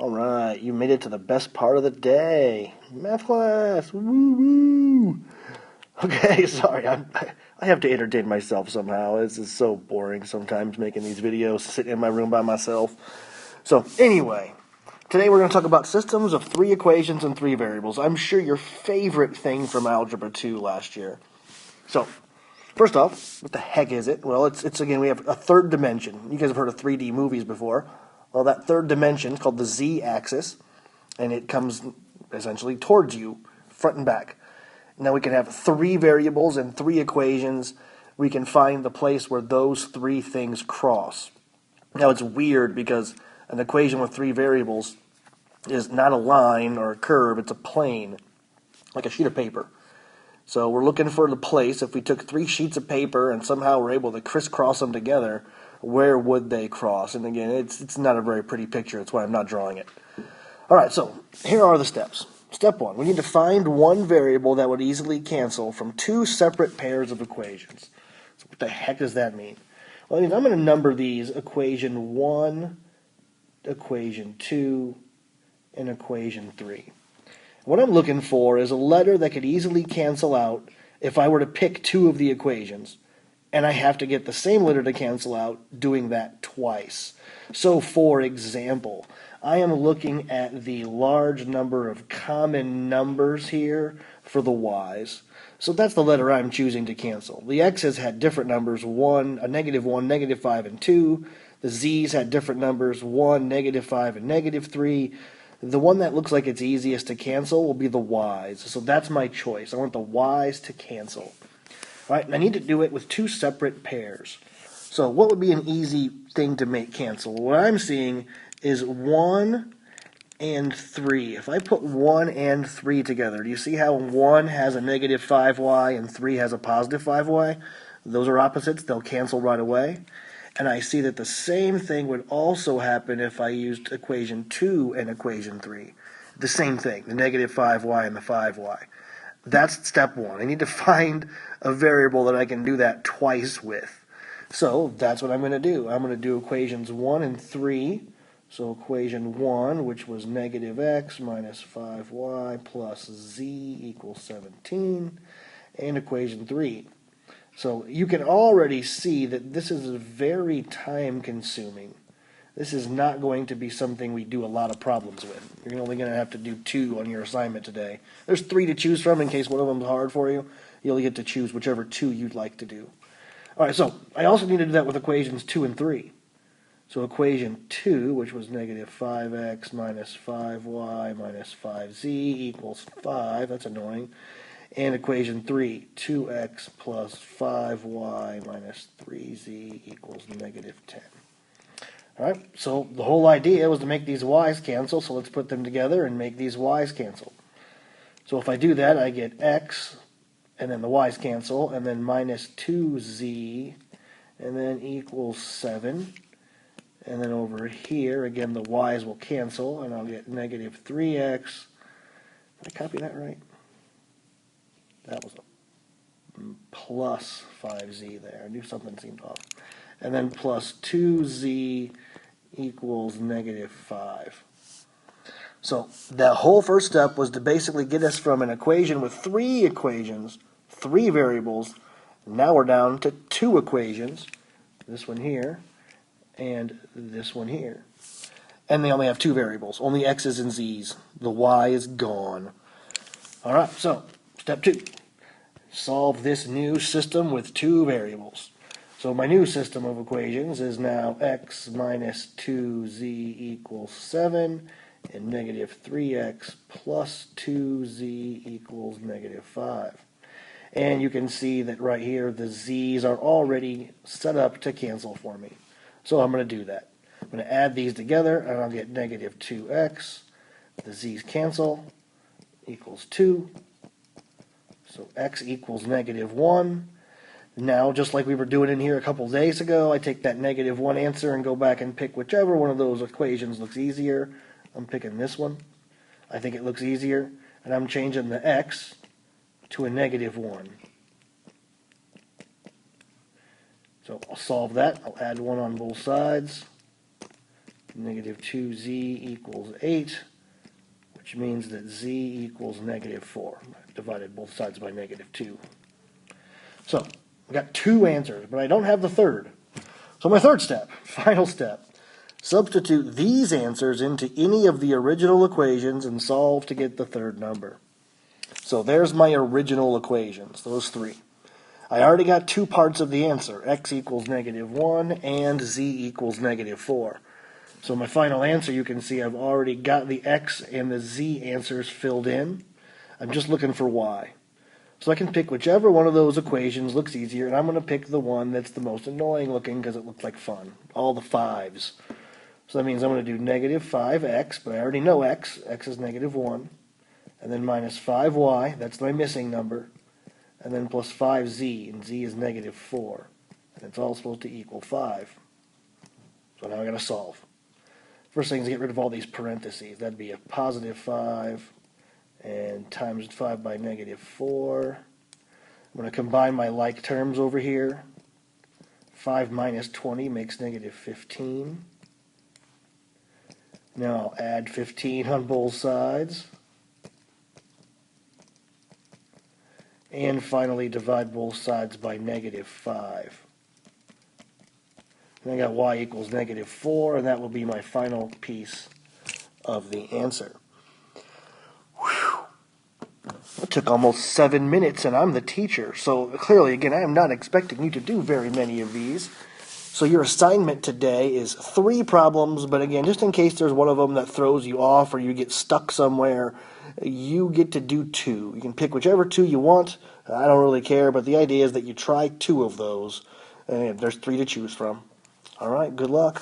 Alright, you made it to the best part of the day. Math class! Woo woo! Okay, sorry, I have to entertain myself somehow. This is so boring sometimes making these videos, sitting in my room by myself. So, anyway, today we're going to talk about systems of 3 equations and 3 variables. I'm sure your favorite thing from Algebra 2 last year. So, first off, what the heck is it? Well, it's again, we have a third dimension. You guys have heard of 3D movies before. Well, that third dimension is called the z-axis, and it comes essentially towards you, front and back. Now we can have 3 variables and 3 equations. We can find the place where those 3 things cross. Now it's weird because an equation with 3 variables is not a line or a curve, it's a plane, like a sheet of paper. So we're looking for the place. If we took 3 sheets of paper and somehow we're able to crisscross them together, where would they cross? And again, it's not a very pretty picture. That's why I'm not drawing it. All right, so here are the steps. Step 1, we need to find one variable that would easily cancel from 2 separate pairs of equations. So what the heck does that mean? Well, it means I'm going to number these equation 1, equation 2, and equation 3. What I'm looking for is a letter that could easily cancel out if I were to pick 2 of the equations, and I have to get the same letter to cancel out doing that twice. So, for example, I am looking at the large number of common numbers here for the y's. So that's the letter I'm choosing to cancel. The x's had different numbers, 1, a -1, -5, and 2. The z's had different numbers, 1, -5, and -3. The one that looks like it's easiest to cancel will be the y's. So that's my choice. I want the y's to cancel. All right, and I need to do it with 2 separate pairs. So what would be an easy thing to make cancel? What I'm seeing is 1 and 3. If I put 1 and 3 together, do you see how 1 has a -5y and 3 has a +5y? Those are opposites. They'll cancel right away. And I see that the same thing would also happen if I used equation 2 and equation 3. The same thing, the -5y and the 5y. That's step 1. I need to find a variable that I can do that twice with. So that's what I'm going to do. I'm going to do equations 1 and 3. So equation 1, which was -x minus 5y plus z equals 17. And equation 3. So you can already see that this is very time-consuming. This is not going to be something we do a lot of problems with. You're only going to have to do 2 on your assignment today. There's 3 to choose from in case one of them is hard for you. You'll get to choose whichever 2 you'd like to do. All right, so I also need to do that with equations 2 and 3. So equation 2, which was -5x minus 5y minus 5z equals 5. That's annoying. And equation 3, 2x plus 5y minus 3z equals -10. All right, so the whole idea was to make these y's cancel, so let's put them together and make these y's cancel. So if I do that, I get x, and then the y's cancel, and then minus 2z, and then equals 7. And then over here, again, the y's will cancel, and I'll get -3x. Did I copy that right? That was a plus 5z there. I knew something seemed off. And then plus 2z equals -5. So that whole first step was to basically get us from an equation with 3 equations, 3 variables. Now we're down to 2 equations, this one here and this one here. And they only have 2 variables, only x's and z's. The y is gone. All right, so step 2. Solve this new system with 2 variables. So my new system of equations is now x minus 2z equals 7 and -3x plus 2z equals -5. And you can see that right here the z's are already set up to cancel for me. So I'm going to do that. I'm going to add these together and I'll get -2x. The z's cancel, equals 2. So x equals -1. Now, just like we were doing in here a couple days ago, I take that -1 answer and go back and pick whichever one of those equations looks easier. I'm picking this one. I think it looks easier. And I'm changing the x to a -1. So I'll solve that. I'll add 1 on both sides. Negative 2z equals 8, which means that z equals negative 4. I've divided both sides by negative 2. So, we got two answers, but I don't have the third. So my third step, final step, substitute these answers into any of the original equations and solve to get the third number. So there's my original equations, those three. I already got two parts of the answer, x equals negative 1 and z equals negative 4. So my final answer, you can see I've already got the x and the z answers filled in. I'm just looking for y. So I can pick whichever one of those equations looks easier, and I'm going to pick the one that's the most annoying looking because it looks like fun. All the 5s. So that means I'm going to do negative 5x, but I already know x. X is negative 1. And then minus 5y, that's my missing number. And then plus 5z, and z is negative 4. And it's all supposed to equal 5. So now I got to solve. First thing is get rid of all these parentheses. That'd be a positive 5, and times 5 by negative 4. I'm going to combine my like terms over here. 5 minus 20 makes negative 15. Now I'll add 15 on both sides. And finally divide both sides by negative 5. And I got y equals negative 4, and that will be my final piece of the answer. Whew. It took almost 7 minutes, and I'm the teacher. So clearly, again, I am not expecting you to do very many of these. So your assignment today is 3 problems, but again, just in case there's one of them that throws you off or you get stuck somewhere, you get to do 2. You can pick whichever 2 you want. I don't really care, but the idea is that you try 2 of those, and there's 3 to choose from. All right, good luck.